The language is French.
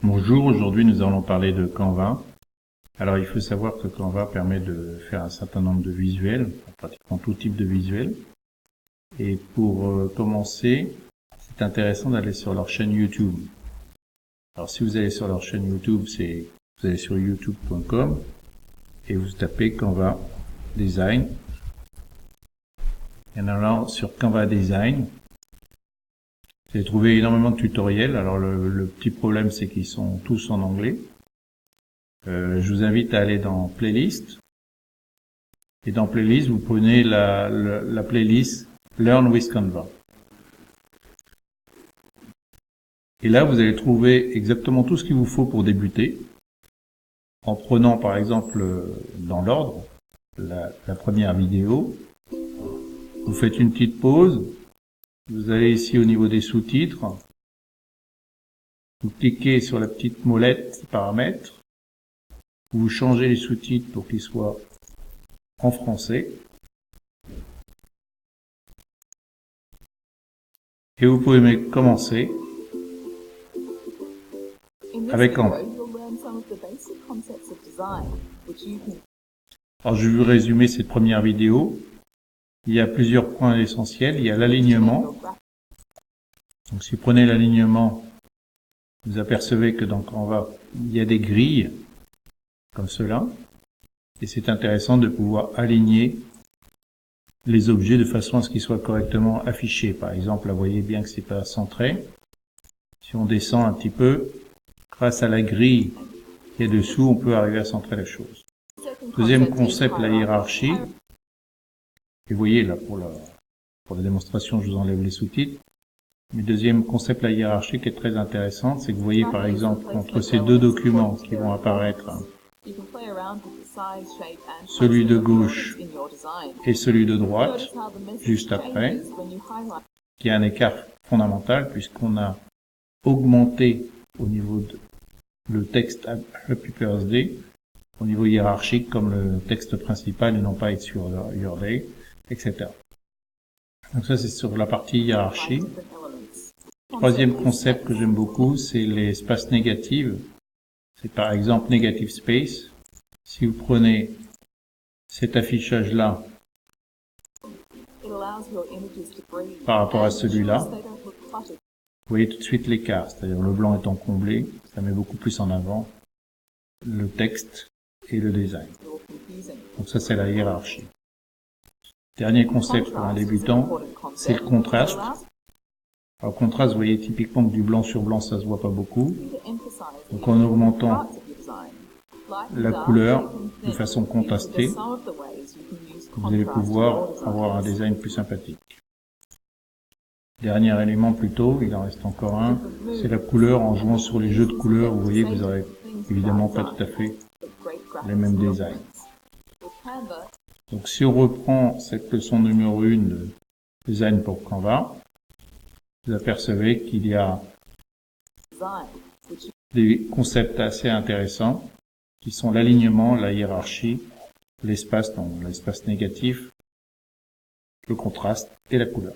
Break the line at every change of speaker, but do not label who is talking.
Bonjour, aujourd'hui nous allons parler de Canva. Alors il faut savoir que Canva permet de faire un certain nombre de visuels, pratiquement tout type de visuels. Et pour commencer, c'est intéressant d'aller sur leur chaîne YouTube. Alors si vous allez sur leur chaîne YouTube, vous allez sur youtube.com et vous tapez Canva Design. Et alors sur Canva Design, vous allez trouver énormément de tutoriels. Alors le petit problème, c'est qu'ils sont tous en anglais. Je vous invite à aller dans Playlist. Et dans Playlist, vous prenez la playlist Learn with Canva. Et là, vous allez trouver exactement tout ce qu'il vous faut pour débuter. En prenant par exemple, dans l'ordre, la première vidéo. Vous faites une petite pause. Vous allez ici au niveau des sous-titres. Vous cliquez sur la petite molette paramètres. Vous changez les sous-titres pour qu'ils soient en français. Et vous pouvez commencer avec Canva. Alors je vais vous résumer cette première vidéo. Il y a plusieurs points essentiels. Il y a l'alignement. Donc si vous prenez l'alignement, vous apercevez que dans Canva, il y a des grilles comme cela. Et c'est intéressant de pouvoir aligner les objets de façon à ce qu'ils soient correctement affichés. Par exemple, là, vous voyez bien que c'est pas centré. Si on descend un petit peu, grâce à la grille qui est dessous, on peut arriver à centrer la chose. Deuxième concept, la hiérarchie. Et vous voyez là, pour la démonstration, je vous enlève les sous-titres. Mais deuxième concept, la hiérarchie, qui est très intéressante, c'est que vous voyez par exemple entre ces deux documents qui vont apparaître, celui de gauche et celui de droite, juste après, qu'il y a un écart fondamental puisqu'on a augmenté au niveau de le texte UpperSD, au niveau hiérarchique comme le texte principal et non pas être sur Your Day, etc. Donc ça c'est sur la partie hiérarchie. Troisième concept que j'aime beaucoup, c'est les espaces négatifs. C'est par exemple Negative Space. Si vous prenez cet affichage-là par rapport à celui-là, vous voyez tout de suite l'écart, c'est-à-dire le blanc étant comblé, ça met beaucoup plus en avant le texte et le design. Donc ça c'est la hiérarchie. Dernier concept pour un débutant, c'est le contraste. Alors, le contraste, vous voyez typiquement que du blanc sur blanc, ça se voit pas beaucoup. Donc en augmentant la couleur de façon contrastée, vous allez pouvoir avoir un design plus sympathique. Dernier élément plutôt, il en reste encore un, c'est la couleur. En jouant sur les jeux de couleurs, vous voyez que vous n'aurez évidemment pas tout à fait les mêmes designs. Donc si on reprend cette leçon numéro 1 de design pour Canva, vous apercevez qu'il y a des concepts assez intéressants qui sont l'alignement, la hiérarchie, l'espace, donc l'espace négatif, le contraste et la couleur.